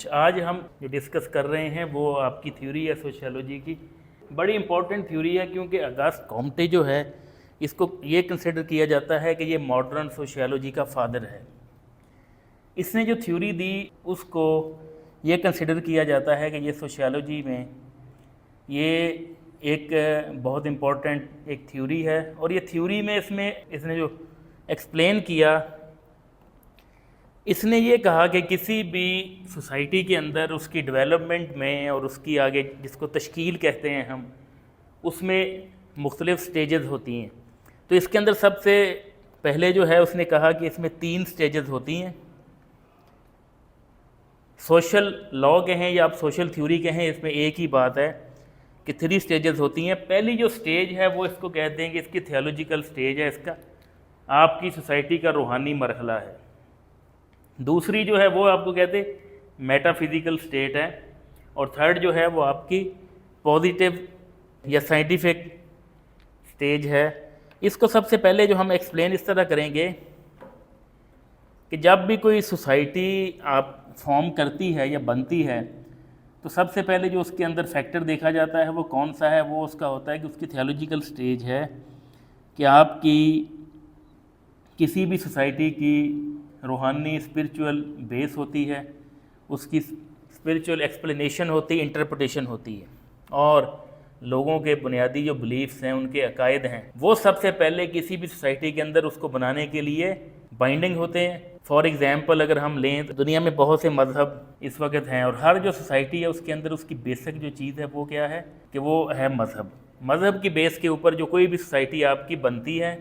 अच्छा, आज हम जो डिस्कस कर रहे हैं वो आपकी थ्योरी है सोशियोलॉजी की। बड़ी इंपॉर्टेंट थ्योरी है क्योंकि अगास्त कॉम्टे जो है इसको ये कंसिडर किया जाता है कि ये मॉडर्न सोशियोलॉजी का फादर है। इसने जो थ्योरी दी उसको ये कंसिडर किया जाता है कि ये सोशियोलॉजी में ये एक बहुत इम्पॉर्टेंट एक थ्योरी है। और ये थ्योरी में इसने जो एक्सप्लेन किया, इसने ये कहा कि किसी भी सोसाइटी के अंदर उसकी डेवलपमेंट में और उसकी आगे जिसको तश्कील कहते हैं हम, उसमें मुख्तलिफ़ स्टेजेस होती हैं। तो इसके अंदर सबसे पहले जो है उसने कहा कि इसमें 3 स्टेजेस होती हैं। सोशल लॉ कहें या आप सोशल थ्योरी कहें, इसमें एक ही बात है कि 3 स्टेजेस होती हैं। पहली जो स्टेज है वो इसको कहते हैं कि इसकी थियोलॉजिकल स्टेज है, इसका आपकी सोसाइटी का रूहानी मरहला है। दूसरी जो है वो आपको कहते हैं मेटाफिज़िकल स्टेट है। और थर्ड जो है वो आपकी पॉजिटिव या साइंटिफिक स्टेज है। इसको सबसे पहले जो हम एक्सप्लेन इस तरह करेंगे कि जब भी कोई सोसाइटी आप फॉर्म करती है या बनती है तो सबसे पहले जो उसके अंदर फैक्टर देखा जाता है वो कौन सा है, वो उसका होता है कि उसकी थियोलॉजिकल स्टेज है कि आपकी किसी भी सोसाइटी की रूहानी स्पिरिचुअल बेस होती है, उसकी स्पिरिचुअल एक्सप्लेनेशन होती है, इंटरप्रिटेशन होती है, और लोगों के बुनियादी जो बिलीफ्स हैं, उनके अकायद हैं, वो सबसे पहले किसी भी सोसाइटी के अंदर उसको बनाने के लिए बाइंडिंग होते हैं। फॉर एग्ज़ाम्पल अगर हम लें तो दुनिया में बहुत से मज़हब इस वक्त हैं और हर जो सोसाइटी है उसके अंदर उसकी बेसिक जो चीज़ है वो क्या है कि वो है मज़हब। मज़हब की बेस के ऊपर जो कोई भी सोसाइटी आपकी बनती है,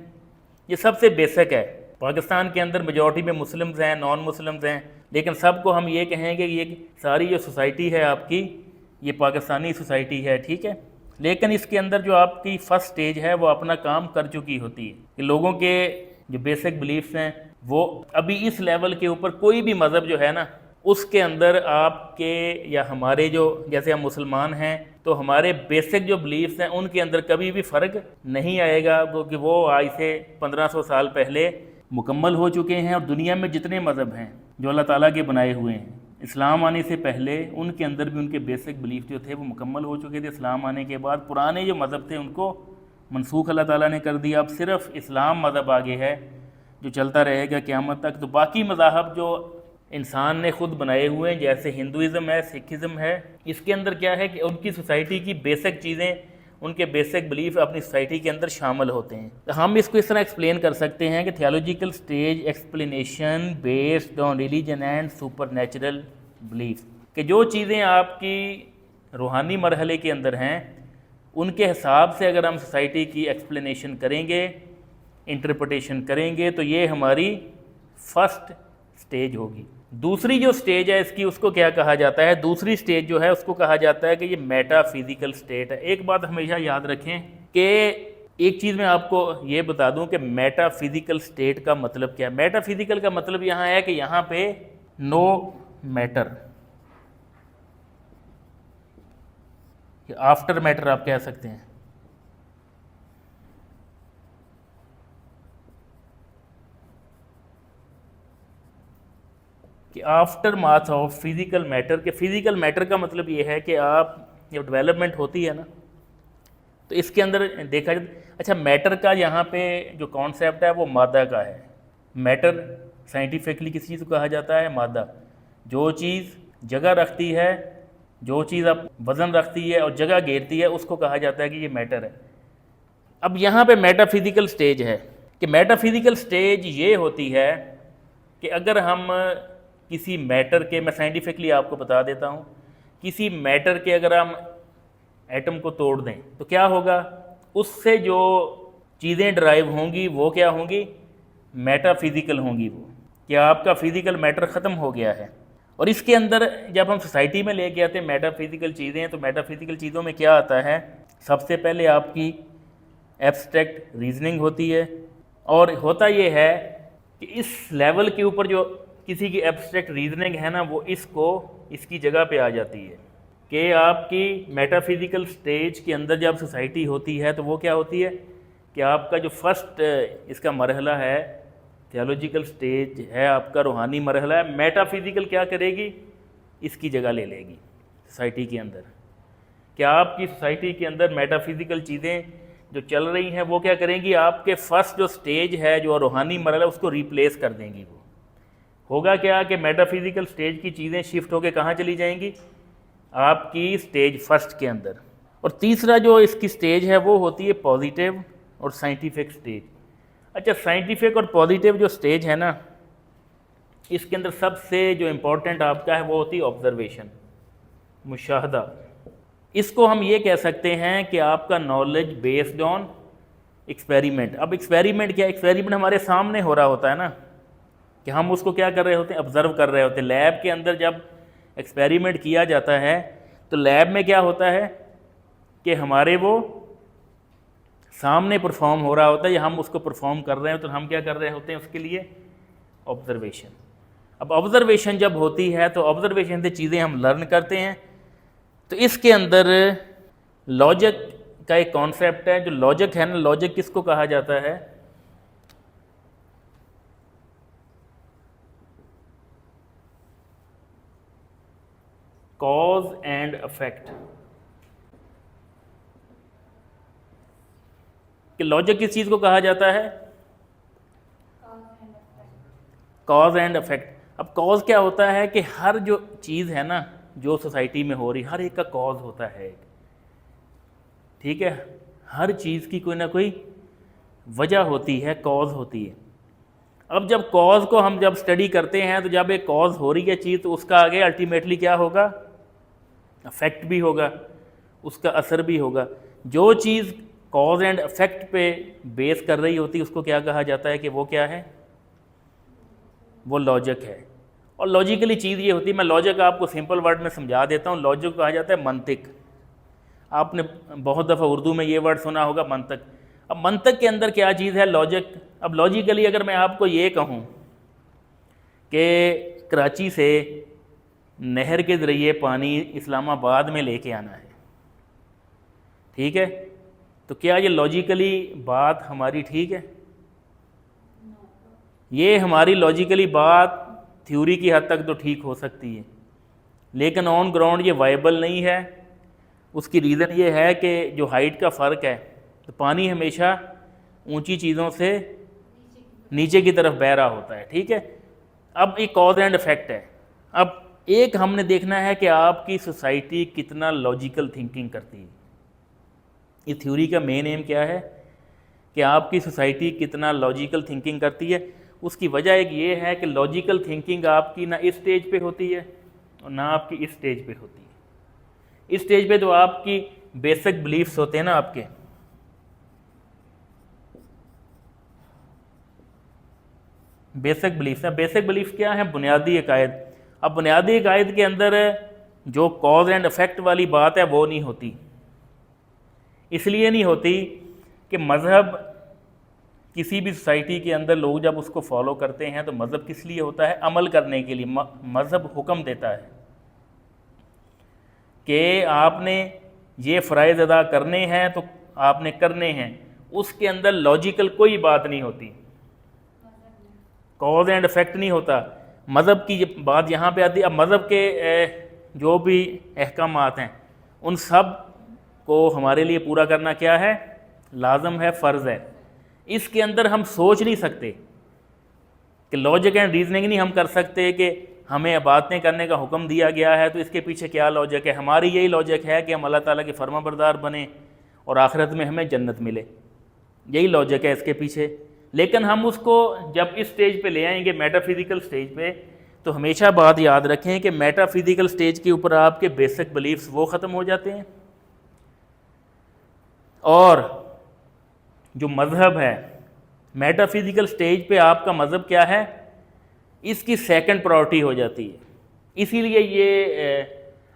ये सबसे बेसिक है। पाकिस्तान के अंदर मेजॉरिटी में मुस्लिम्स हैं, नॉन मुस्लिम्स हैं, लेकिन सबको हम ये कहेंगे ये सारी जो सोसाइटी है आपकी ये पाकिस्तानी सोसाइटी है, ठीक है। लेकिन इसके अंदर जो आपकी फ़र्स्ट स्टेज है वो अपना काम कर चुकी होती है कि लोगों के जो बेसिक बिलीफ्स हैं वो अभी इस लेवल के ऊपर कोई भी मज़हब जो है ना उसके अंदर आपके या हमारे जो जैसे हम मुसलमान हैं तो हमारे बेसिक जो बिलीफ्स हैं उनके अंदर कभी भी फ़र्क नहीं आएगा, क्योंकि वो आज से 1500 साल पहले मुकम्मल हो चुके हैं। और दुनिया में जितने मज़हब हैं जो अल्लाह ताला के बनाए हुए हैं, इस्लाम आने से पहले उनके अंदर भी उनके बेसिक बिलीफ जो थे वो मुकम्मल हो चुके थे। इस्लाम आने के बाद पुराने जो मज़हब थे उनको मनसूख अल्लाह ताला ने कर दिया। अब सिर्फ इस्लाम मज़हब आगे है जो चलता रहेगा क़यामत तक। तो बाकी मज़ाहब जो इंसान ने ख़ुद बनाए हुए हैं जैसे हिंदुइज़्म है, सिखिज़्म है, इसके अंदर क्या है कि उनकी सोसाइटी की बेसिक चीज़ें, उनके बेसिक बिलीफ अपनी सोसाइटी के अंदर शामिल होते हैं। तो हम इसको इस तरह एक्सप्लेन कर सकते हैं कि theological stage explanation based on religion and supernatural belief, कि जो चीज़ें आपकी रूहानी मरहले के अंदर हैं उनके हिसाब से अगर हम सोसाइटी की एक्सप्लेनेशन करेंगे, इंटरप्रिटेशन करेंगे, तो ये हमारी फर्स्ट स्टेज होगी। दूसरी जो स्टेज है इसकी उसको क्या कहा जाता है, दूसरी स्टेज जो है उसको कहा जाता है कि ये मेटाफिज़िकल स्टेट है। एक बात हमेशा याद रखें कि एक चीज़ मैं आपको ये बता दूं कि मेटाफिज़िकल स्टेट का मतलब क्या है। मेटाफिज़िकल का मतलब यहाँ है कि यहाँ पे नो मैटर, आफ्टर मैटर आप कह सकते हैं। कि after math of physical matter, के फिज़िकल मैटर का मतलब ये है कि आप जब डेवलपमेंट होती है ना तो इसके अंदर देखा जाए, अच्छा मैटर का यहाँ पे जो कॉन्सेप्ट है वो मादा का है। मैटर साइंटिफिकली किस चीज़ को कहा जाता है, मादा। जो चीज़ जगह रखती है, जो चीज़ आप वज़न रखती है और जगह घेरती है उसको कहा जाता है कि ये मैटर है। अब यहाँ पे मेटाफिज़िकल स्टेज है कि मेटाफिज़िकल स्टेज ये होती है कि अगर हम किसी मैटर के, मैं साइंटिफिकली आपको बता देता हूँ, किसी मैटर के अगर हम एटम को तोड़ दें तो क्या होगा, उससे जो चीज़ें ड्राइव होंगी वो क्या होंगी, मेटाफिज़िकल होंगी। वो क्या आपका फिज़िकल मैटर ख़त्म हो गया है। और इसके अंदर जब हम सोसाइटी में लेके आते हैं मेटाफिज़िकल चीज़ें, तो मेटाफिज़िकल चीज़ों में क्या आता है, सबसे पहले आपकी एब्स्ट्रैक्ट रीजनिंग होती है। और होता ये है कि इस लेवल के ऊपर जो किसी की एब्स्ट्रैक्ट रीजनिंग है ना वो इसकी जगह पे आ जाती है कि आपकी मेटाफिज़िकल स्टेज के अंदर जब सोसाइटी होती है तो वो क्या होती है कि आपका जो फर्स्ट इसका मरहला है, थियोलॉजिकल स्टेज है, आपका रूहानी मरहला है। मेटाफिज़िकल क्या करेगी, इसकी जगह ले लेगी सोसाइटी के अंदर। क्या आपकी सोसाइटी के अंदर मेटाफिज़िकल चीज़ें जो चल रही हैं वो क्या करेंगी, आपके फर्स्ट जो स्टेज है जो रूहानी मरहला उसको रिप्लेस कर देंगी। वो होगा क्या कि मेटाफिज़िकल स्टेज की चीज़ें शिफ्ट होकर कहाँ चली जाएंगी, आपकी स्टेज फर्स्ट के अंदर। और तीसरा जो इसकी स्टेज है वो होती है पॉजिटिव और साइंटिफिक स्टेज। अच्छा, साइंटिफिक और पॉजिटिव जो स्टेज है ना, इसके अंदर सबसे जो इम्पोर्टेंट आपका है वो होती है ऑब्जर्वेशन, मुशाहदा। इसको हम ये कह सकते हैं कि आपका नॉलेज बेस्ड ऑन एक्सपेरिमेंट। अब एक्सपेरिमेंट क्या, एक्सपेरिमेंट हमारे सामने हो रहा होता है ना, कि हम उसको क्या कर रहे होते हैं, ऑब्ज़र्व कर रहे होते हैं। लैब के अंदर जब एक्सपेरिमेंट किया जाता है तो लैब में क्या होता है कि हमारे वो सामने परफॉर्म हो रहा होता है या हम उसको परफॉर्म कर रहे हैं, तो हम क्या कर रहे होते हैं उसके लिए, ऑब्जर्वेशन। अब ऑब्जर्वेशन जब होती है तो ऑब्जर्वेशन से चीज़ें हम लर्न करते हैं। तो इसके अंदर लॉजिक का एक कॉन्सेप्ट है। जो लॉजिक है ना, लॉजिक किसको कहा जाता है, कॉज एंड इफेक्ट। कि लॉजिक किस चीज़ को कहा जाता है, कॉज एंड इफेक्ट। अब कॉज क्या होता है कि हर जो चीज़ है ना जो सोसाइटी में हो रही, हर एक का कॉज होता है, ठीक है। हर चीज़ की कोई ना कोई वजह होती है, कॉज होती है। अब जब कॉज को हम जब स्टडी करते हैं तो जब एक कॉज हो रही है चीज़ तो उसका आगे अल्टीमेटली क्या होगा, इफेक्ट भी होगा, उसका असर भी होगा। जो चीज़ कॉज एंड इफेक्ट पे बेस कर रही होती है उसको क्या कहा जाता है कि वो क्या है, वो लॉजिक है। और लॉजिकली चीज़ ये होती है, मैं लॉजिक आपको सिंपल वर्ड में समझा देता हूँ। लॉजिक कहा जाता है मंतिक। आपने बहुत दफ़ा उर्दू में ये वर्ड सुना होगा, मंतक। अब मंतक के अंदर क्या चीज़ है, लॉजिक। अब लॉजिकली अगर मैं आपको ये कहूँ कि कराची से नहर के ज़रिए पानी इस्लामाबाद में लेके आना है, ठीक है, तो क्या ये लॉजिकली बात हमारी ठीक है? ये हमारी लॉजिकली बात थ्योरी की हद तक तो ठीक हो सकती है, लेकिन ऑन ग्राउंड ये वायबल नहीं है। उसकी रीज़न ये है कि जो हाइट का फ़र्क है, तो पानी हमेशा ऊंची चीज़ों से नीचे की तरफ बह रहा होता है, ठीक है। अब एक कॉज एंड इफेक्ट है। अब एक हमने देखना है कि आपकी सोसाइटी कितना लॉजिकल थिंकिंग करती है। इस थ्योरी का मेन एम क्या है कि आपकी सोसाइटी कितना लॉजिकल थिंकिंग करती है। उसकी वजह एक ये है कि लॉजिकल थिंकिंग आपकी ना इस स्टेज पे होती है और ना आपकी इस स्टेज पे होती है। इस स्टेज पे तो आपकी बेसिक बिलीफ्स होते हैं ना, आपके बेसिक बिलीफ्स हैं। बेसिक बिलीफ्स क्या है, बुनियादी अकायद। अब बुनियादी अकायद के अंदर जो कॉज एंड इफेक्ट वाली बात है वो नहीं होती। इसलिए नहीं होती कि मज़हब किसी भी सोसाइटी के अंदर लोग जब उसको फॉलो करते हैं तो मज़हब किस लिए होता है, अमल करने के लिए। मज़हब हुक्म देता है कि आपने ये फ़राइज़ अदा करने हैं तो आपने करने हैं। उसके अंदर लॉजिकल कोई बात नहीं होती, कॉज एंड इफेक्ट नहीं होता। मज़हब की बात यहाँ पे आती है। अब मज़हब के जो भी अहकामात हैं उन सब को हमारे लिए पूरा करना क्या है, लाजम है, फ़र्ज़ है। इसके अंदर हम सोच नहीं सकते कि लॉजिक एंड रीजनिंग नहीं हम कर सकते कि हमें इबादतें करने का हुक्म दिया गया है तो इसके पीछे क्या लॉजिक है। हमारी यही लॉजिक है कि हम अल्लाह ताला के फरमाबरदार बने और आखिरत में हमें जन्नत मिले, यही लॉजिक है इसके पीछे। लेकिन हम उसको जब इस स्टेज पे ले आएंगे, मेटाफिज़िकल स्टेज पे, तो हमेशा बात याद रखें कि मेटाफिज़िकल स्टेज के ऊपर आपके बेसिक बिलीफ्स वो ख़त्म हो जाते हैं और जो मज़हब है मेटाफिज़िकल स्टेज पे आपका मज़हब क्या है, इसकी सेकंड प्रायोरिटी हो जाती है। इसीलिए ये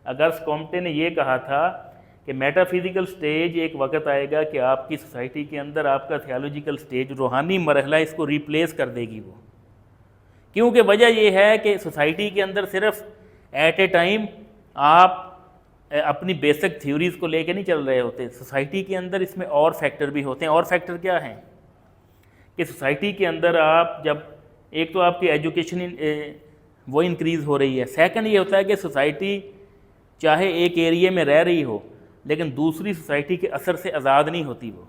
अगस्त कॉम्टे ने ये कहा था कि मेटाफिज़िकल स्टेज एक वक्त आएगा कि आपकी सोसाइटी के अंदर आपका थियोलॉजिकल स्टेज, रूहानी मरहला, इसको रिप्लेस कर देगी वो। क्योंकि वजह ये है कि सोसाइटी के अंदर सिर्फ एट ए टाइम आप अपनी बेसिक थ्योरीज़ को लेके नहीं चल रहे होते। सोसाइटी के अंदर इसमें और फैक्टर भी होते हैं। और फैक्टर क्या हैं कि सोसाइटी के अंदर आप जब एक तो आपकी एजुकेशन वो इंक्रीज़ हो रही है। सेकंड ये होता है कि सोसाइटी चाहे एक एरिया में रह रही हो लेकिन दूसरी सोसाइटी के असर से आज़ाद नहीं होती। वो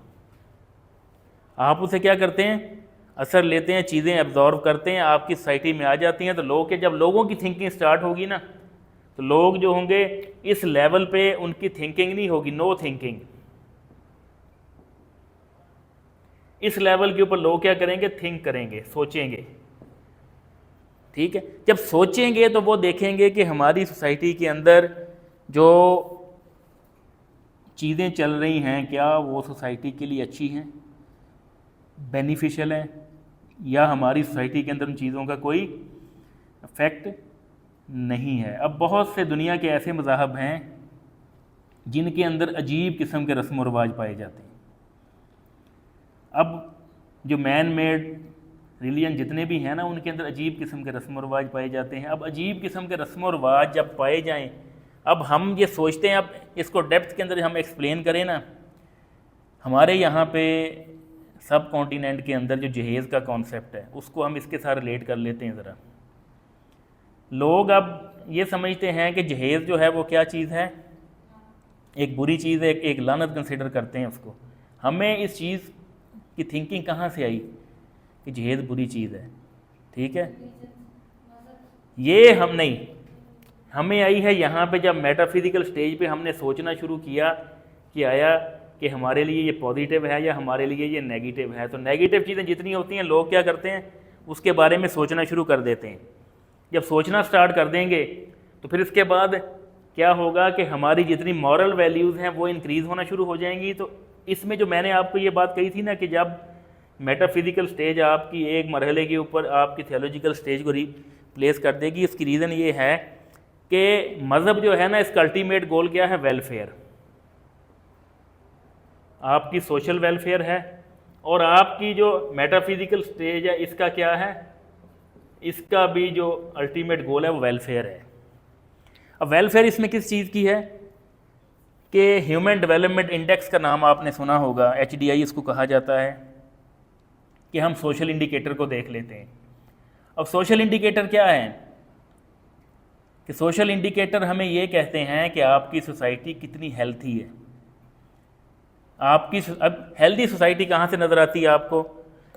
आप उसे क्या करते हैं, असर लेते हैं, चीज़ें एब्जॉर्व करते हैं, आपकी सोसाइटी में आ जाती हैं। तो जब लोगों की थिंकिंग स्टार्ट होगी ना, तो लोग जो होंगे इस लेवल पे उनकी थिंकिंग नहीं होगी, नो थिंकिंग। इस लेवल के ऊपर लोग क्या करेंगे, थिंक करेंगे, सोचेंगे। ठीक है, जब सोचेंगे तो वो देखेंगे कि हमारी सोसाइटी के अंदर जो चीज़ें चल रही हैं क्या वो सोसाइटी के लिए अच्छी हैं, बेनिफिशियल हैं, या हमारी सोसाइटी के अंदर उन चीज़ों का कोई इफेक्ट नहीं है। अब बहुत से दुनिया के ऐसे मज़ाहब हैं जिनके अंदर अजीब किस्म के रस्म व रवाज पाए जाते हैं। अब जो मैन मेड रिलीजन जितने भी हैं ना, उनके अंदर अजीब किस्म के रस्म व रवाज पाए जाते हैं। अब अजीब किस्म के रस्म व रवाज जब पाए जाएं, अब हम ये सोचते हैं, अब इसको डेप्थ के अंदर हम एक्सप्लेन करें ना, हमारे यहाँ पे सब कॉन्टिनेंट के अंदर जो जहेज़ का कॉन्सेप्ट है उसको हम इसके साथ रिलेट कर लेते हैं ज़रा। लोग अब ये समझते हैं कि जहेज़ जो है वो क्या चीज़ है, एक बुरी चीज़ है, एक लानत कंसिडर करते हैं उसको। हमें इस चीज़ की थिंकिंग कहाँ से आई कि जहेज़ बुरी चीज़ है? ठीक है, ये हम नहीं, हमें आई है यहाँ पे जब मेटाफिजिकल स्टेज पे हमने सोचना शुरू किया कि आया कि हमारे लिए ये पॉजिटिव है या हमारे लिए ये नेगेटिव है। तो नेगेटिव चीज़ें जितनी होती हैं लोग क्या करते हैं, उसके बारे में सोचना शुरू कर देते हैं। जब सोचना स्टार्ट कर देंगे तो फिर इसके बाद क्या होगा कि हमारी जितनी मॉरल वैल्यूज़ हैं वो इंक्रीज़ होना शुरू हो जाएंगी। तो इसमें जो मैंने आपको ये बात कही थी ना कि जब मेटाफिजिकल स्टेज आपकी एक मरहले के ऊपर आपकी थियोलॉजिकल स्टेज को रिप्लेस कर देगी, इसकी रीज़न ये है कि मज़हब जो है ना, इसका अल्टीमेट गोल क्या है, वेलफेयर। आपकी सोशल वेलफेयर है, और आपकी जो मेटाफिजिकल स्टेज है इसका क्या है, इसका भी जो अल्टीमेट गोल है वो वेलफेयर है। अब वेलफेयर इसमें किस चीज़ की है कि ह्यूमन डेवलपमेंट इंडेक्स का नाम आपने सुना होगा, HDI इसको कहा जाता है, कि हम सोशल इंडिकेटर को देख लेते हैं। अब सोशल इंडिकेटर क्या है कि सोशल इंडिकेटर हमें ये कहते हैं कि आपकी सोसाइटी कितनी हेल्थी है। आपकी अब हेल्दी सोसाइटी कहाँ से नज़र आती है आपको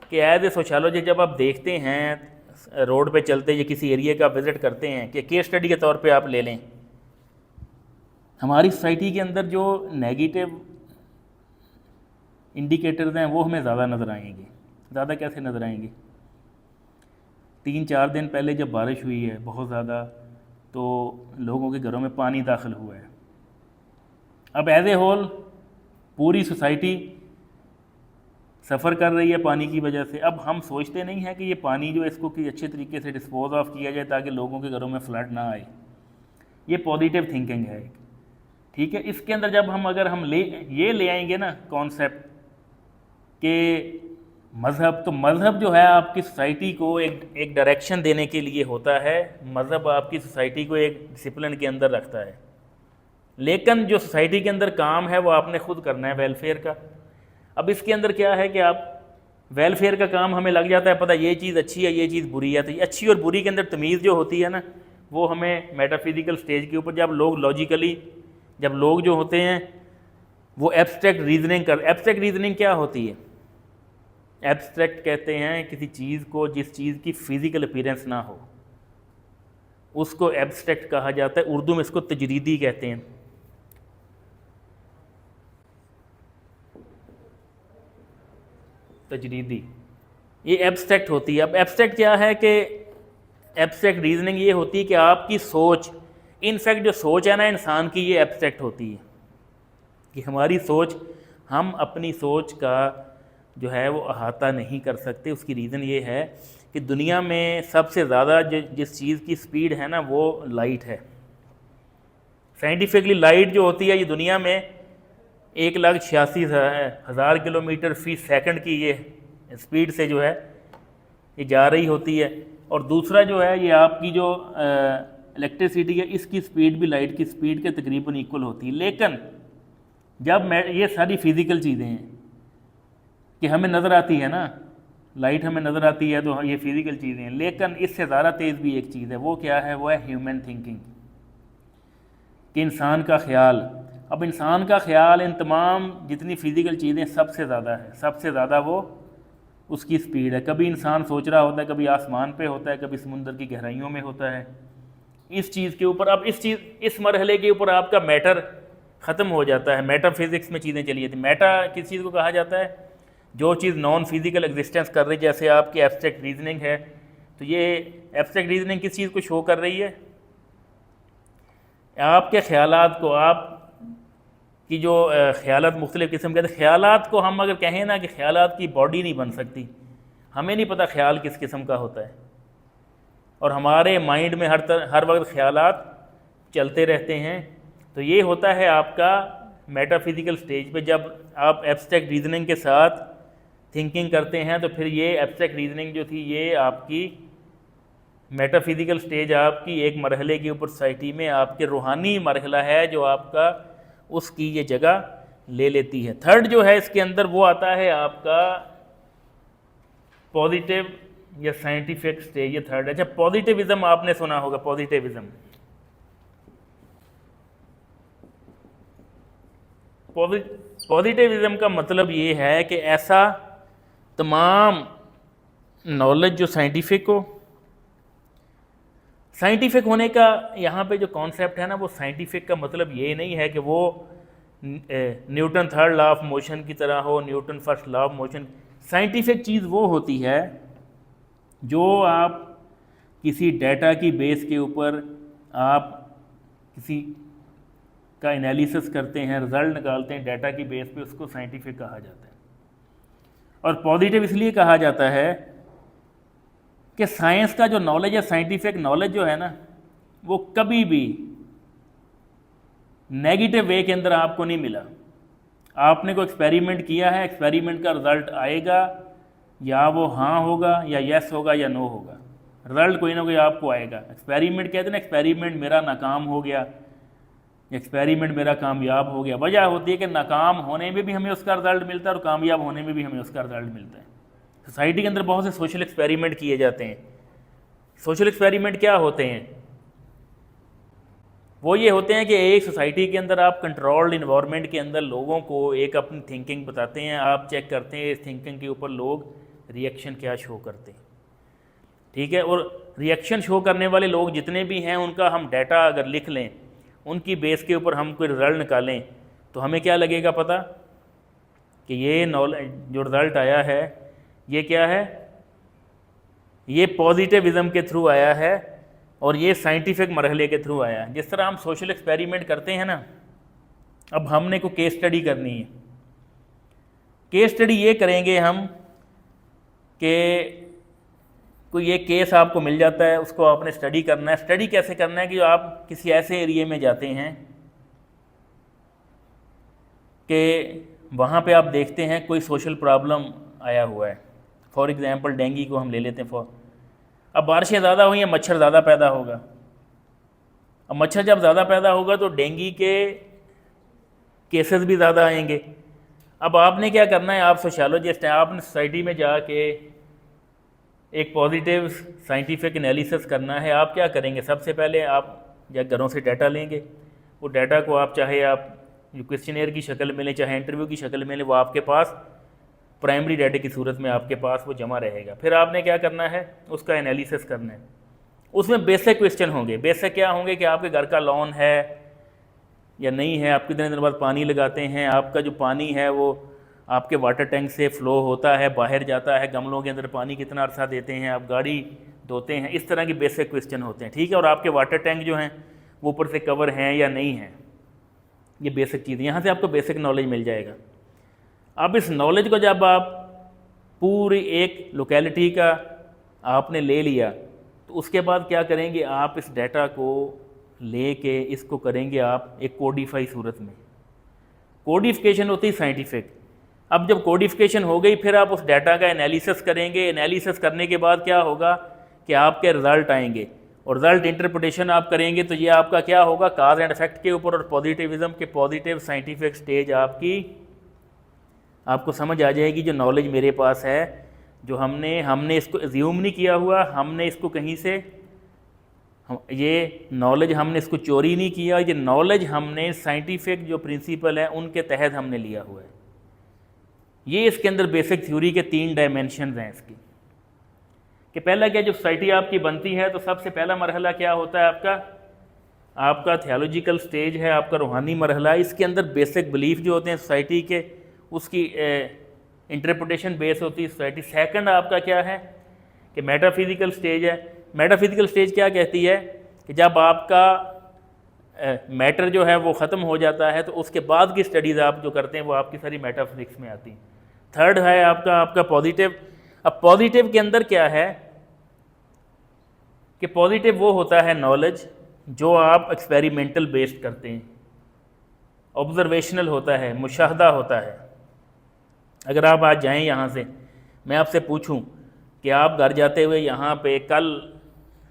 कि एज ए सोशोलॉजी जब आप देखते हैं रोड पे चलते या किसी एरिया का विज़िट करते हैं, कि केस स्टडी के तौर पे आप ले लें, हमारी सोसाइटी के अंदर जो नेगेटिव इंडिकेटर्स हैं वो हमें ज़्यादा नज़र आएंगे। ज़्यादा कैसे नज़र आएंगे? 3-4 दिन पहले जब बारिश हुई है बहुत ज़्यादा, तो लोगों के घरों में पानी दाखिल हुआ है। अब एज ए होल पूरी सोसाइटी सफ़र कर रही है पानी की वजह से। अब हम सोचते नहीं हैं कि ये पानी जो इसको कि अच्छे तरीके से डिस्पोज ऑफ किया जाए ताकि लोगों के घरों में फ्लड ना आए। ये पॉजिटिव थिंकिंग है, ठीक है। इसके अंदर जब हम अगर हम ये ले आएंगे ना कॉन्सेप्ट के मज़हब, तो मज़हब जो है आपकी सोसाइटी को एक डायरेक्शन देने के लिए होता है। मज़हब आपकी सोसाइटी को एक डिसिप्लिन के अंदर रखता है, लेकिन जो सोसाइटी के अंदर काम है वो आपने खुद करना है, वेलफेयर का। अब इसके अंदर क्या है कि आप वेलफेयर का काम हमें लग जाता है पता, ये चीज़ अच्छी है, ये चीज़ बुरी है। तो ये अच्छी और बुरी के अंदर तमीज़ जो होती है ना, वो हमें मेटाफिजिकल स्टेज के ऊपर जब लोग लॉजिकली, जब लोग जो होते हैं वो एब्स्ट्रैक्ट रीजनिंग एब्स्ट्रैक्ट रीजनिंग क्या होती है? एब्स्ट्रैक्ट कहते हैं किसी चीज़ को जिस चीज़ की फ़िज़िकल अपीयरेंस ना हो, उसको एब्स्ट्रैक्ट कहा जाता है। उर्दू में इसको तजरीदी कहते हैं। तजरीदी ये एब्स्ट्रैक्ट होती है। अब एब्स्ट्रैक्ट क्या है कि एब्स्ट्रैक्ट रीजनिंग ये होती है कि आपकी सोच, इनफैक्ट जो सोच है ना इंसान की, ये एब्स्ट्रैक्ट होती है कि हमारी सोच, हम अपनी सोच का जो है वो अहाता नहीं कर सकते। उसकी रीज़न ये है कि दुनिया में सबसे ज़्यादा जिस चीज़ की स्पीड है ना वो लाइट है। साइंटिफिकली लाइट जो होती है ये दुनिया में 1,86,000 किलोमीटर फी सेकंड की ये स्पीड से जो है ये जा रही होती है। और दूसरा जो है ये आपकी जो इलेक्ट्रिसिटी है, इसकी स्पीड भी लाइट की स्पीड के तकरीबन इक्वल होती है। लेकिन जब ये सारी फिज़िकल चीज़ें हैं कि हमें नज़र आती है ना, लाइट हमें नज़र आती है तो ये फिज़िकल चीज़ें हैं, लेकिन इससे ज़्यादा तेज़ भी एक चीज़ है, वो क्या है? वो है ह्यूमन थिंकिंग, कि इंसान का ख्याल। अब इंसान का ख्याल इन तमाम जितनी फ़िज़िकल चीज़ें सबसे ज़्यादा है, सबसे ज़्यादा वो उसकी स्पीड है। कभी इंसान सोच रहा होता है, कभी आसमान पे होता है, कभी समुंदर की गहराइयों में होता है। इस चीज़ के ऊपर, अब इस मरहले के ऊपर आपका मैटर ख़त्म हो जाता है, मेटाफिज़िक्स में चीज़ें चली जाती हैं। मेटा किस चीज़ को कहा जाता है? जो चीज़ नॉन फिज़िकल एग्जिस्टेंस कर रही है, जैसे आपकी एब्स्ट्रैक्ट रीजनिंग है, तो ये एब्स्ट्रैक्ट रीजनिंग किस चीज़ को शो कर रही है? आपके ख्यालात को, आप की जो ख्यालात मुख्तलिफ़ किस्म के ख्यालात को हम अगर कहें ना कि ख्यालात की बॉडी नहीं बन सकती, हमें नहीं पता ख्याल किस किस्म का होता है, और हमारे माइंड में हर वक्त ख्यालात चलते रहते हैं। तो ये होता है आपका मेटाफिज़िकल स्टेज पे, जब आप एब्स्ट्रैक्ट रीजनिंग के साथ थिंकिंग करते हैं, तो फिर ये एब्स्ट्रैक्ट रीजनिंग जो थी ये आपकी मेटाफिज़िकल स्टेज आपकी एक मरहले के ऊपर सोसाइटी में आपके रूहानी मरहला है जो आपका उसकी ये जगह ले लेती है। थर्ड जो है इसके अंदर वो आता है आपका पॉजिटिव या साइंटिफिक स्टेज, ये थर्ड है। अच्छा, पॉजिटिविज्म आपने सुना होगा, पॉजिटिविज्म। पॉजिटिविज्म का मतलब ये है कि ऐसा तमाम नॉलेज जो साइंटिफिक हो, साइंटिफिक होने का यहाँ पे जो कॉन्सेप्ट है ना, वो साइंटिफिक का मतलब ये नहीं है कि वो Newton third law of motion की तरह हो, Newton first law of motion. Scientific चीज़ वो होती है जो आप किसी डाटा की बेस के ऊपर आप किसी का एनालिसिस करते हैं, रिजल्ट निकालते हैं डाटा की बेस पे, उसको साइंटिफिक कहा जाता है। और पॉजिटिव इसलिए कहा जाता है कि साइंस का जो नॉलेज है, साइंटिफिक नॉलेज जो है ना, वो कभी भी नेगेटिव वे के अंदर आपको नहीं मिला। आपने कोई एक्सपेरिमेंट किया है, एक्सपेरिमेंट का रिज़ल्ट आएगा, या वो हाँ होगा या यस होगा या नो होगा, रिज़ल्ट कोई ना कोई आपको आएगा। एक्सपेरिमेंट कहते हैं ना, एक्सपेरिमेंट मेरा नाकाम हो गया, एक्सपेरिमेंट मेरा कामयाब हो गया। वजह होती है कि नाकाम होने में भी हमें उसका रिज़ल्ट मिलता है और कामयाब होने में भी हमें उसका रिज़ल्ट मिलता है। सोसाइटी के अंदर बहुत से सोशल एक्सपेरिमेंट किए जाते हैं। सोशल एक्सपेरिमेंट क्या होते हैं? वो ये होते हैं कि एक सोसाइटी के अंदर आप कंट्रोल्ड इन्वायरमेंट के अंदर लोगों को एक अपनी थिंकिंग बताते हैं, आप चेक करते हैं इस थिंकिंग के ऊपर लोग रिएक्शन क्या शो करते हैं, ठीक है। और रिएक्शन शो करने वाले लोग जितने भी हैं उनका हम डाटा अगर लिख लें, उनकी बेस के ऊपर हम कोई रिज़ल्ट निकालें, तो हमें क्या लगेगा पता कि ये नॉलेज जो रिज़ल्ट आया है ये क्या है, ये पॉजिटिविज्म के थ्रू आया है और ये साइंटिफिक मरहले के थ्रू आया है। जिस तरह हम सोशल एक्सपेरिमेंट करते हैं ना, अब हमने को केस स्टडी करनी है। केस स्टडी ये करेंगे हम कि कोई एक केस आपको मिल जाता है, उसको आपने स्टडी करना है। स्टडी कैसे करना है कि आप किसी ऐसे एरिया में जाते हैं कि वहाँ पे आप देखते हैं कोई सोशल प्रॉब्लम आया हुआ है। फॉर एग्ज़ाम्पल डेंगू को हम ले लेते हैं। अब बारिशें ज़्यादा हुई हैं, मच्छर ज़्यादा पैदा होगा। अब मच्छर जब ज़्यादा पैदा होगा तो डेंगू के केसेस भी ज़्यादा आएंगे। अब आपने क्या करना है, आप सोशियोलॉजिस्ट हैं, आपने सोसाइटी में जाके एक पॉजिटिव साइंटिफिक एनालिसिस करना है। आप क्या करेंगे, सबसे पहले आप या घरों से डाटा लेंगे। वो डाटा को आप चाहे आप जो क्वेश्चनेयर की शक्ल में लें, चाहे इंटरव्यू की शक्ल में लें, वो आपके पास प्राइमरी डाटा की सूरत में आपके पास वो जमा रहेगा। फिर आपने क्या करना है, उसका एनालिसिस करना है। उसमें बेसिक क्वेश्चन होंगे। बेसिक क्या होंगे कि आपके घर का लॉन है या नहीं है, आप कितने दिन बाद पानी लगाते हैं, आपका जो पानी है वो आपके वाटर टैंक से फ़्लो होता है, बाहर जाता है, गमलों के अंदर पानी कितना अरसा देते हैं, आप गाड़ी धोते हैं, इस तरह के बेसिक क्वेश्चन होते हैं, ठीक है। और आपके वाटर टैंक जो हैं वो ऊपर से कवर हैं या नहीं हैं, ये बेसिक चीज़ें, यहाँ से आपको बेसिक नॉलेज मिल जाएगा। अब इस नॉलेज को जब आप पूरी एक लोकेलिटी का आपने ले लिया, तो उसके बाद क्या करेंगे, आप इस डाटा को लेके इसको करेंगे आप एक कोडिफाई सूरत में। कोडिफिकेशन होती है साइंटिफिक। अब जब कोडिफिकेशन हो गई, फिर आप उस डाटा का एनालिसिस करेंगे। एनालिसिस करने के बाद क्या होगा कि आपके रिज़ल्ट आएंगे और रिज़ल्ट इंटरप्रिटेशन आप करेंगे, तो ये आपका क्या होगा, काज एंड इफेक्ट के ऊपर और पॉजिटिविज्म के पॉजिटिव साइंटिफिक स्टेज आपकी आपको समझ आ जाएगी। जो नॉलेज मेरे पास है, जो हमने इसको एज्यूम नहीं किया हुआ, हमने इसको कहीं से ये नॉलेज हमने इसको चोरी नहीं किया, ये नॉलेज हमने साइंटिफिक जो प्रिंसिपल है उनके तहत हमने लिया हुआ है। ये इसके अंदर बेसिक थ्योरी के 3 डायमेंशन हैं इसकी। कि पहला क्या, जब सोसाइटी आपकी बनती है तो सबसे पहला मरहला क्या होता है आपका थियोलॉजिकल स्टेज है, आपका रूहानी मरहला। इसके अंदर बेसिक बिलीफ जो होते हैं सोसाइटी के, उसकी इंटरप्रिटेशन बेस होती है सोसाइटी। सेकंड आपका क्या है कि मेटाफिजिकल स्टेज है। मेटाफिजिकल स्टेज क्या कहती है कि जब आपका मैटर जो है वो ख़त्म हो जाता है तो उसके बाद की स्टडीज़ आप जो करते हैं वो आपकी सारी मेटाफिजिक्स में आती हैं। थर्ड है आपका पॉजिटिव। अब पॉजिटिव के अंदर क्या है कि पॉजिटिव वो होता है नॉलेज जो आप एक्सपेरिमेंटल बेस्ड करते हैं, ऑब्जर्वेशनल होता है, मुशाहदा होता है। अगर आप आज जाएं यहाँ से, मैं आपसे पूछूं कि आप घर जाते हुए यहाँ पे कल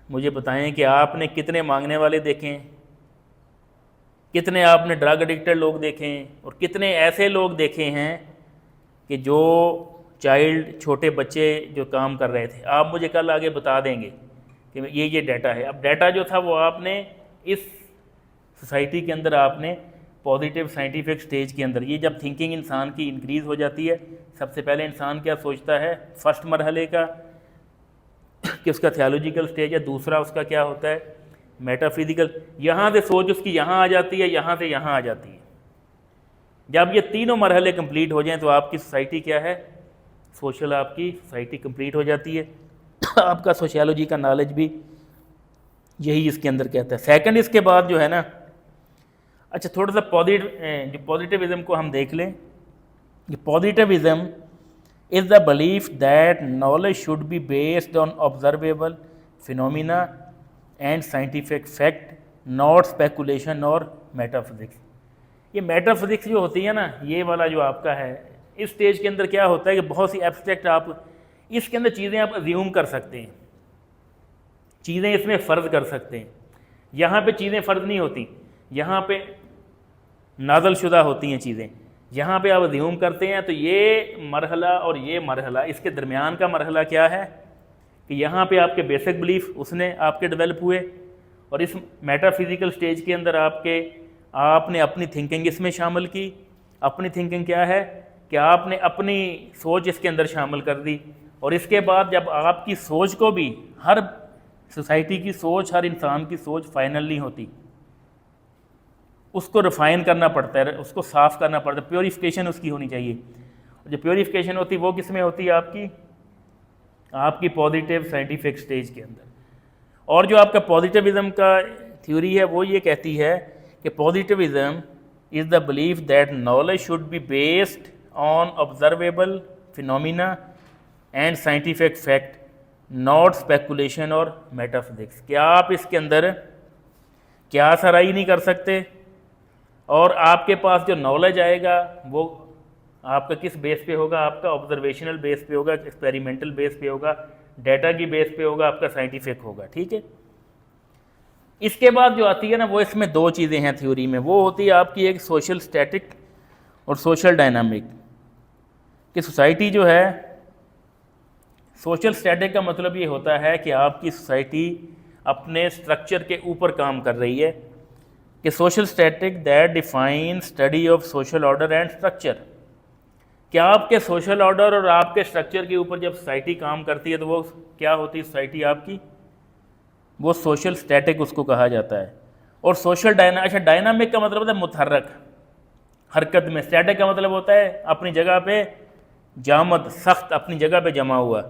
मुझे बताएं कि आपने कितने मांगने वाले देखे हैं, कितने आपने ड्रग एडिक्टेड लोग देखे हैं, और कितने ऐसे लोग देखे हैं कि जो चाइल्ड छोटे बच्चे जो काम कर रहे थे। आप मुझे कल आगे बता देंगे कि ये डाटा है। अब डाटा जो था वो आपने इस सोसाइटी के अंदर आपने पॉजिटिव साइंटिफिक स्टेज के अंदर, ये जब थिंकिंग इंसान की इंक्रीज़ हो जाती है, सबसे पहले इंसान क्या सोचता है फर्स्ट मरहले का कि उसका थियोलॉजिकल स्टेज है, दूसरा उसका क्या होता है मेटाफिजिकल। यहाँ से सोच उसकी यहाँ आ जाती है, यहाँ से यहाँ आ जाती है। जब ये तीनों मरहले कंप्लीट हो जाएं तो आपकी सोसाइटी क्या है, सोशल आपकी सोसाइटी कंप्लीट हो जाती है। आपका सोशियोलॉजी का नॉलेज भी यही इसके अंदर कहता है। सेकंड इसके बाद जो है ना, अच्छा थोड़ा सा पॉजिटिविज्म को हम देख लें। ये positivism is the belief that knowledge should be based on observable phenomena and scientific fact, not speculation और मेटाफिजिक्स। ये मेटाफिजिक्स जो होती है ना, ये वाला जो आपका है, इस स्टेज के अंदर क्या होता है कि बहुत सी एब्स्ट्रैक्ट आप इसके अंदर चीज़ें आप अज्यूम कर सकते हैं, चीज़ें इसमें फ़र्ज़ कर सकते हैं। यहाँ पे चीज़ें फ़र्ज़ नहीं होती, यहाँ पे नाज़ल शुदा होती हैं चीज़ें। यहाँ पे आप अज्यूम करते हैं। तो ये मरहला और ये मरहला, इसके दरमियान का मरहला क्या है कि यहाँ पे आपके बेसिक बिलीफ उसने आपके डेवलप हुए, और इस मेटाफिजिकल स्टेज के अंदर आपने अपनी थिंकिंग इसमें शामिल की। अपनी थिंकिंग क्या है कि आपने अपनी सोच इसके अंदर शामिल कर दी, और इसके बाद जब आपकी सोच को भी, हर सोसाइटी की सोच, हर इंसान की सोच फाइनल नहीं होती, उसको रिफाइन करना पड़ता है, उसको साफ़ करना पड़ता है, प्योरीफिकेशन उसकी होनी चाहिए। जो प्योरीफिकेशन होती है वो किस में होती है आपकी पॉजिटिव साइंटिफिक स्टेज के अंदर। और जो आपका पॉजिटिविज्म का थ्योरी है वो ये कहती है कि positivism is the belief that knowledge should be based on observable phenomena and scientific fact, not speculation और मेटाफिजिक्स। क्या आप इसके अंदर क्या सराही नहीं कर सकते, और आपके पास जो नॉलेज आएगा वो आपका किस बेस पे होगा, आपका ऑब्जर्वेशनल बेस पे होगा, एक्सपेरिमेंटल बेस पे होगा, डाटा की बेस पे होगा, आपका साइंटिफिक होगा। ठीक है। इसके बाद जो आती है ना, वो इसमें 2 चीज़ें हैं थ्योरी में। वो होती है आपकी एक सोशल स्टैटिक और सोशल डायनामिक। कि सोसाइटी जो है, सोशल स्टैटिक का मतलब ये होता है कि आपकी सोसाइटी अपने स्ट्रक्चर के ऊपर काम कर रही है। कि social static that define study of social order and structure. क्या आपके सोशल ऑर्डर और आपके स्ट्रक्चर के ऊपर जब सोसाइटी काम करती है तो वो क्या होती है सोसाइटी आपकी, वो सोशल स्टैटिक उसको कहा जाता है। और सोशल डायनामिक का मतलब होता है मुतहर्रक, हरकत में। स्टैटिक का मतलब होता है अपनी जगह पे जामद, सख्त, अपनी जगह पे जमा हुआ।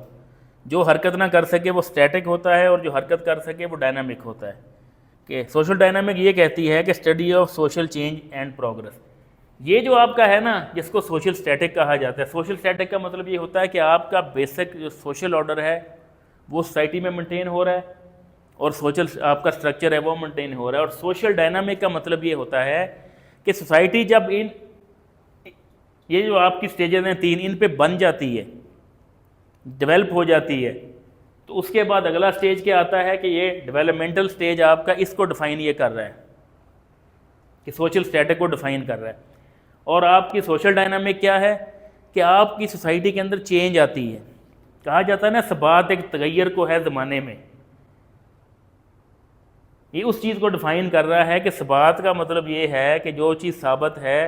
जो हरकत ना कर सके वो स्टैटिक होता है, और जो हरकत कर सके वो डायनामिक होता है। कि सोशल डायनामिक ये कहती है कि study of social change and progress. ये जो आपका है ना, जिसको सोशल स्टैटिक कहा जाता है। सोशल स्टैटिक का मतलब ये होता है कि आपका बेसिक जो सोशल ऑर्डर है वो सोसाइटी में मेंटेन हो रहा है, और सोशल आपका स्ट्रक्चर है वो मेंटेन हो रहा है। और सोशल डायनामिक का मतलब ये होता है कि सोसाइटी जब ये जो आपकी स्टेजेस हैं 3, इन पे बन जाती है, डेवलप हो जाती है, तो उसके बाद अगला स्टेज क्या आता है कि ये डेवलपमेंटल स्टेज आपका इसको डिफाइन ये कर रहा है, कि सोशल स्टैटिक को डिफाइन कर रहा है। और आपकी सोशल डायनामिक क्या है कि आपकी सोसाइटी के अंदर चेंज आती है। कहा जाता है ना सबात एक तगैर को है ज़माने में, ये उस चीज़ को डिफ़ाइन कर रहा है कि सबात का मतलब ये है कि जो चीज़ साबित है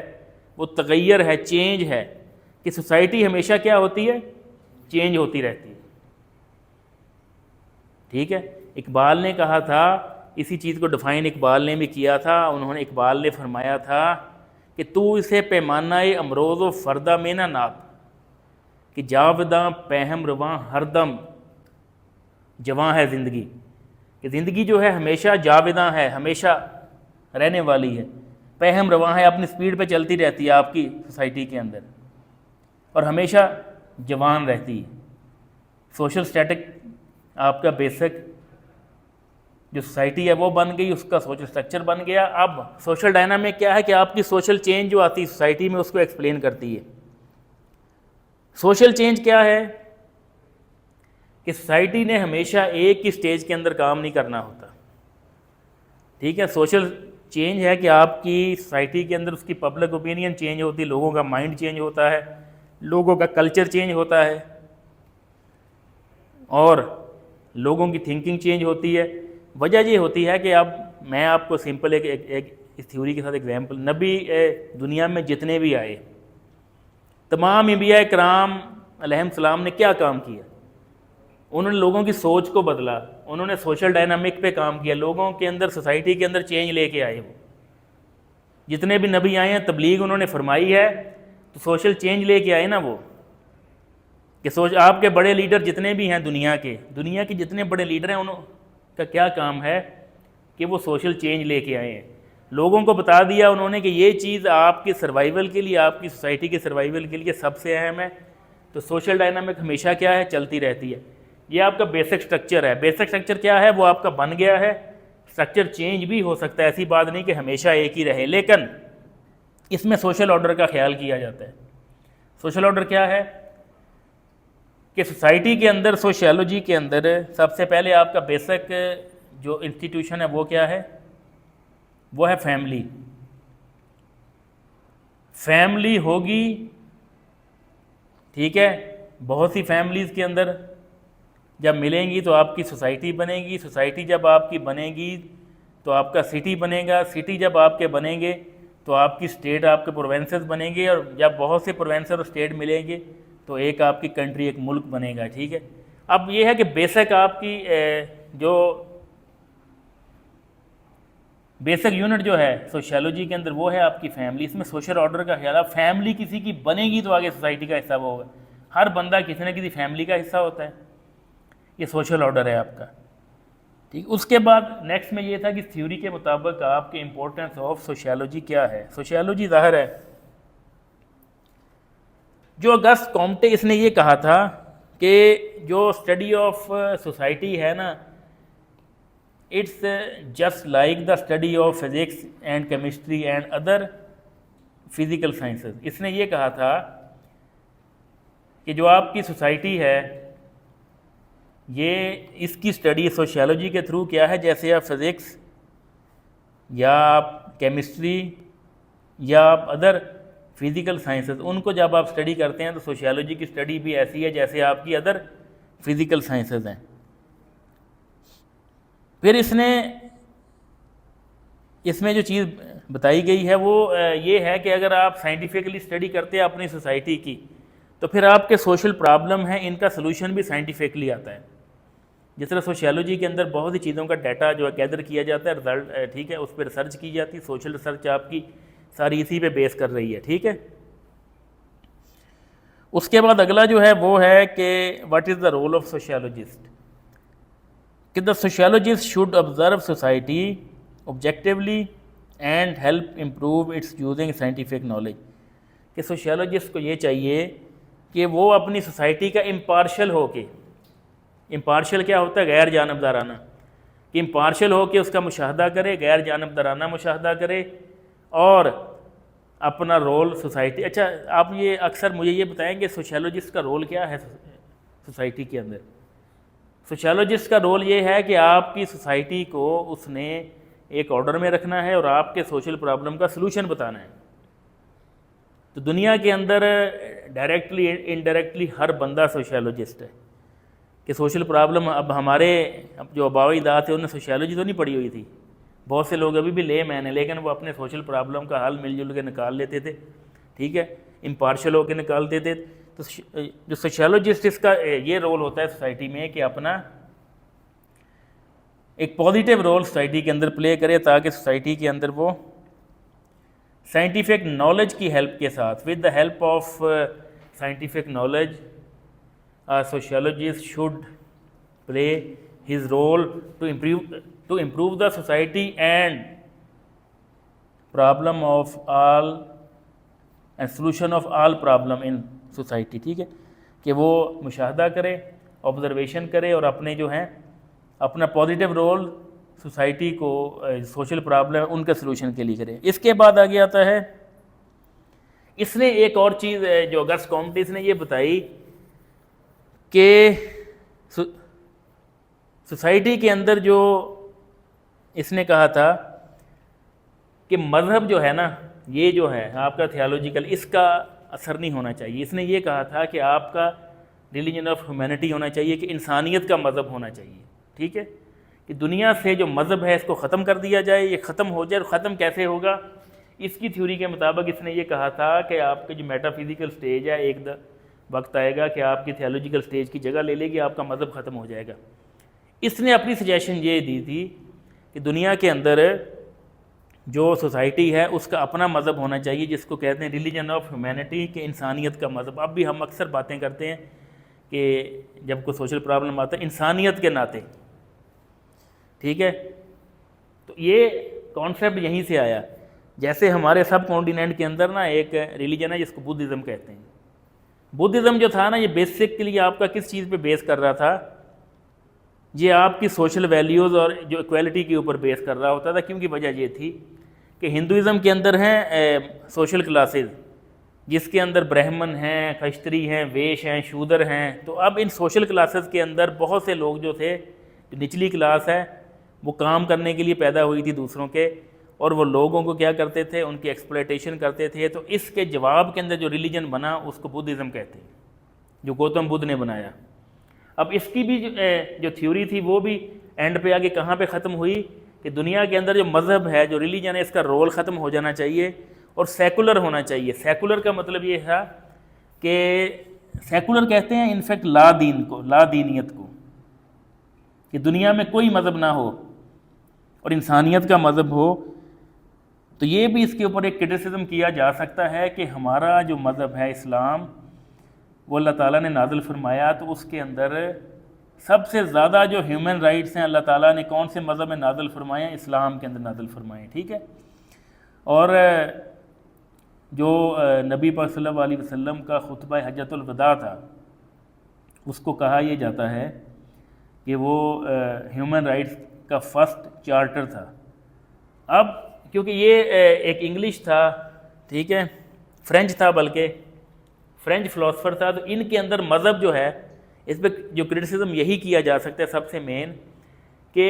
वो तगैर है, चेंज है, कि सोसाइटी हमेशा क्या होती है, चेंज होती रहती है। ठीक है, इकबाल ने कहा था, इसी चीज़ को डिफ़ाइन इकबाल ने भी किया था। इकबाल ने फरमाया था कि तू इसे पैमाना अमरोज़ व फ़रदा में ना नाप, कि जावदा पहम रवां हरदम जवां है ज़िंदगी, कि ज़िंदगी जो है हमेशा जावेदा है, हमेशा रहने वाली है, पहम रवां है, अपनी स्पीड पे चलती रहती है आपकी सोसाइटी के अंदर, और हमेशा जवान रहती है। सोशल स्टैटिक आपका बेसिक जो सोसाइटी है वो बन गई, उसका सोशल स्ट्रक्चर बन गया। अब सोशल डायनामिक क्या है कि आपकी सोशल चेंज जो आती है सोसाइटी में उसको एक्सप्लेन करती है। सोशल चेंज क्या है कि सोसाइटी ने हमेशा एक ही स्टेज के अंदर काम नहीं करना होता। ठीक है, सोशल चेंज है कि आपकी सोसाइटी के अंदर उसकी पब्लिक ओपिनियन चेंज होती है, लोगों का माइंड चेंज होता है, लोगों का कल्चर चेंज होता है, और लोगों की थिंकिंग चेंज होती है। वजह ये होती है कि अब मैं आपको सिंपल एक इस थ्योरी के साथ एग्जांपल, नबी दुनिया में जितने भी आए, तमाम अंबिया कराम अलैहिस्सलाम ने क्या काम किया, उन्होंने लोगों की सोच को बदला, उन्होंने सोशल डायनामिक पे काम किया, लोगों के अंदर सोसाइटी के अंदर चेंज लेके आए। वो जितने भी नबी आए हैं तबलीग उन्होंने फरमाई है, तो सोशल चेंज लेके आए ना वो, कि सोच आपके बड़े लीडर जितने भी हैं दुनिया के जितने बड़े लीडर हैं उनका क्या काम है कि वो सोशल चेंज लेके आए हैं। लोगों को बता दिया उन्होंने कि ये चीज़ आपकी सर्वाइवल के लिए, आपकी सोसाइटी के सर्वाइवल के लिए सबसे अहम है। तो सोशल डायनामिक हमेशा क्या है, चलती रहती है। ये आपका बेसिक स्ट्रक्चर है। बेसिक स्ट्रक्चर क्या है, वो आपका बन गया है। स्ट्रक्चर चेंज भी हो सकता है, ऐसी बात नहीं कि हमेशा एक ही रहे, लेकिन इसमें सोशल ऑर्डर का ख्याल किया जाता है। सोशल ऑर्डर क्या है कि सोसाइटी के अंदर, सोशियोलॉजी के अंदर सबसे पहले आपका बेसिक जो इंस्टीट्यूशन है वो क्या है, वो है फैमिली। फैमिली होगी, ठीक है, बहुत सी फैमिलीज़ के अंदर जब मिलेंगी तो आपकी सोसाइटी बनेगी, सोसाइटी जब आपकी बनेगी तो आपका सिटी बनेगा, सिटी जब आपके बनेंगे तो आपकी स्टेट, आपके प्रोविंसेस बनेंगे, और जब बहुत से प्रोविंस और स्टेट मिलेंगे तो एक आपकी कंट्री, एक मुल्क बनेगा। ठीक है, अब ये है कि बेसिक आपकी जो बेसिक यूनिट जो है सोशियोलॉजी के अंदर वो है आपकी फैमिली। इसमें सोशल ऑर्डर का ख्याल है। फैमिली किसी की बनेगी तो आगे सोसाइटी का हिस्सा वो होगा। हर बंदा किसी न किसी फैमिली का हिस्सा होता है। ये सोशल ऑर्डर है आपका। ठीक, उसके बाद नेक्स्ट में ये था कि थ्योरी के मुताबिक आपके इम्पोर्टेंस ऑफ सोशियोलॉजी क्या है। सोशियोलॉजी ज़ाहिर है, जो अगस्त कॉम्टे इसने ये कहा था कि जो स्टडी ऑफ सोसाइटी है ना, it's just like the study of physics and chemistry and other physical sciences. इसने ये कहा था कि जो आपकी सोसाइटी है, ये इसकी स्टडी सोशियोलॉजी के थ्रू क्या है, जैसे आप फिज़िक्स या आप केमिस्ट्री या आप अदर फिज़िकल साइंसेस, उनको जब आप स्टडी करते हैं तो सोशियोलॉजी की स्टडी भी ऐसी है जैसे आपकी अदर फिज़िकल साइंसेस हैं। फिर इसमें जो चीज़ बताई गई है वो ये है कि अगर आप साइंटिफिकली स्टडी करते हैं अपनी सोसाइटी की, तो फिर आपके सोशल प्रॉब्लम हैं, इनका सोल्यूशन भी साइंटिफिकली आता है। जिस तरह सोशियोलॉजी के अंदर बहुत सी चीज़ों का डाटा जो है गैदर किया जाता है, रिजल्ट, ठीक है, उस पर रिसर्च की जाती है। सोशल रिसर्च आपकी सारी इसी पे बेस कर रही है। ठीक है, उसके बाद अगला जो है वो है कि what is the role of sociologist, कि the sociologist should observe society objectively and help improve its using scientific knowledge. कि सोशियोलॉजिस्ट को ये चाहिए कि वो अपनी सोसाइटी का इम्पार्शल हो के, इम्पार्शल क्या होता है, गैर जानबदाराना, कि इम्पार्शल हो के उसका मुशाहदा करे, गैर जानबदाराना मुशाहदा करे, और अपना रोल सोसाइटी। अच्छा, आप ये अक्सर मुझे ये बताएंगे सोशियोलॉजिस्ट का रोल क्या है सोसाइटी के अंदर। सोशियोलॉजिस्ट का रोल ये है कि आपकी सोसाइटी को उसने एक ऑर्डर में रखना है और आपके सोशल प्रॉब्लम का सलूशन बताना है। तो दुनिया के अंदर डायरेक्टली इनडायरेक्टली हर बंदा सोशियोलॉजिस्ट है। कि सोशल प्रॉब्लम, अब हमारे अब जो आबाई दाद थे उन्होंने सोशियोलॉजी तो नहीं पढ़ी हुई थी, बहुत से लोग अभी भी ले मैंने, लेकिन वो अपने सोशल प्रॉब्लम का हल मिलजुल के निकाल लेते थे, ठीक है, इम्पार्शल होकर निकालते थे। तो जो सोशियोलॉजिस्ट, इसका ये रोल होता है सोसाइटी में कि अपना एक पॉजिटिव रोल सोसाइटी के अंदर प्ले करे, ताकि सोसाइटी के अंदर वो साइंटिफिक नॉलेज की हेल्प के साथ, with the help of scientific knowledge, sociologist should play his role to improve the society and problem of all and solution of all problem in society, ठीक है, कि वो मुशाहदा करे, ऑब्जर्वेशन करे और अपने जो हैं अपना पॉजिटिव रोल सोसाइटी को सोशल प्रॉब्लम उनके सोल्यूशन के लिए करे। इसके बाद आगे आता है, इसने एक और चीज़ जो अगस्त कॉमिटी ने ये बताई कि सोसाइटी के अंदर जो इसने कहा था कि मज़हब जो है ना, ये जो है आपका थियोलॉजिकल, इसका असर नहीं होना चाहिए। इसने ये कहा था कि आपका रिलीजन ऑफ ह्यूमैनिटी होना चाहिए, कि इंसानियत का मज़हब होना चाहिए, ठीक है, कि दुनिया से जो मज़हब है इसको ख़त्म कर दिया जाए, ये ख़त्म हो जाए। और ख़त्म कैसे होगा, इसकी थ्योरी के मुताबिक इसने ये कहा था कि आपके जो मेटाफिज़िकल स्टेज है, एक वक्त आएगा कि आपकी थियोलॉजिकल स्टेज की जगह ले लेगी, आपका मज़हब ख़त्म हो जाएगा। इसने अपनी सजेशन ये दी थी कि दुनिया के अंदर जो सोसाइटी है उसका अपना मज़हब होना चाहिए, जिसको कहते हैं रिलीजन ऑफ ह्यूमैनिटी, के इंसानियत का मज़हब। अब भी हम अक्सर बातें करते हैं कि जब कोई सोशल प्रॉब्लम आता है इंसानियत के नाते, ठीक है, तो ये कॉन्सेप्ट यहीं से आया। जैसे हमारे सब कॉन्टिनेंट के अंदर ना एक रिलीजन है जिसको बुद्धिज़्म कहते हैं। बुद्धिज़्म जो था ना, ये बेसिकली आपका किस चीज़ पे बेस कर रहा था, ये आपकी सोशल वैल्यूज़ और जो इक्वालिटी के ऊपर बेस कर रहा होता था। क्योंकि वजह ये थी कि हिंदुज़म के अंदर हैं सोशल क्लासेस, जिसके अंदर ब्राह्मण हैं, क्षत्रिय हैं, वैश्य हैं, शूद्र हैं। तो अब इन सोशल क्लासेस के अंदर बहुत से लोग जो थे, जो निचली क्लास है, वो काम करने के लिए पैदा हुई थी दूसरों के, और वो लोगों को क्या करते थे, उनकी एक्सप्लॉयटेशन करते थे। तो इसके जवाब के अंदर जो रिलीजन बना उसको बुद्धिज़्म कहते हैं, जो गौतम बुद्ध ने बनाया। अब इसकी भी जो थ्योरी थी वो भी एंड पे आगे कहाँ पे ख़त्म हुई कि दुनिया के अंदर जो मज़हब है, जो रिलीजन है, इसका रोल ख़त्म हो जाना चाहिए और सेकुलर होना चाहिए। सेकुलर का मतलब ये है कि सेकुलर कहते हैं इनफैक्ट ला दीन को, ला दीनियत को, कि दुनिया में कोई मज़हब ना हो और इंसानियत का मज़हब हो। तो ये भी इसके ऊपर एक क्रिटिसिज्म किया जा सकता है कि हमारा जो मज़हब है इस्लाम, वो अल्लाह ताला ने नाज़िल फरमाया, तो उसके अंदर सबसे ज़्यादा जो ह्यूमन राइट्स हैं अल्लाह ताला ने कौन से मज़हब में नाज़िल फरमाए हैं, इस्लाम के अंदर नाज़िल फरमाए, ठीक है। और जो नबी पाक सल्लल्लाहु अलैहि वसल्लम का खुतबा हज्जतुल वदा था, उसको कहा यह जाता है कि वो ह्यूमन राइट्स का फर्स्ट चार्टर था। अब क्योंकि ये एक इंग्लिश था, ठीक है, फ्रेंच था, बल्कि फ्रेंच फ़िलासफ़र था, तो इनके अंदर मज़हब जो है, इस पर जो क्रिटिसिज्म यही किया जा सकता है सबसे मेन, कि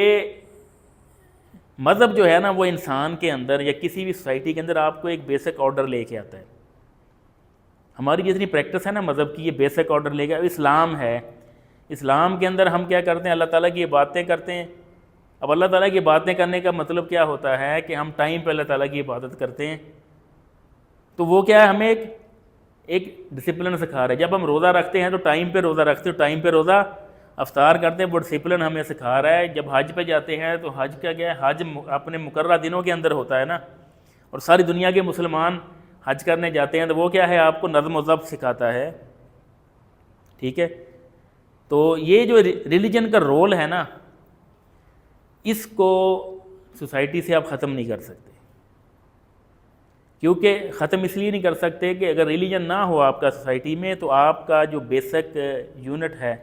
मज़हब जो है ना, वो इंसान के अंदर या किसी भी सोसाइटी के अंदर आपको एक बेसिक ऑर्डर लेके आता है। हमारी जितनी प्रैक्टिस है ना मज़हब की, ये बेसिक ऑर्डर लेके। अब इस्लाम है, इस्लाम के अंदर हम क्या करते हैं, अल्लाह ताला की बातें करते हैं। अब अल्लाह ताला की बातें करने का मतलब क्या होता है कि हम टाइम पे अल्लाह ताला की इबादत करते हैं। तो वो क्या है, हमें एक डिसिप्लिन सिखा रहा है। जब हम रोज़ा रखते हैं तो टाइम पे रोज़ा रखते हो, टाइम पे रोज़ा अफ्तार करते हैं, वो डिसिप्लिन हमें सिखा रहा है। जब हज पे जाते हैं तो हज का क्या है, हज अपने मुकर्रर दिनों के अंदर होता है ना, और सारी दुनिया के मुसलमान हज करने जाते हैं, तो वो क्या है, आपको नज़्म व ज़ब्त सिखाता है, ठीक है। तो ये जो रिलीजन का रोल है ना, इसको सोसाइटी से आप ख़त्म नहीं कर सकते। क्योंकि ख़त्म इसलिए नहीं कर सकते कि अगर रिलीजन ना हो आपका सोसाइटी में, तो आपका जो बेसिक यूनिट है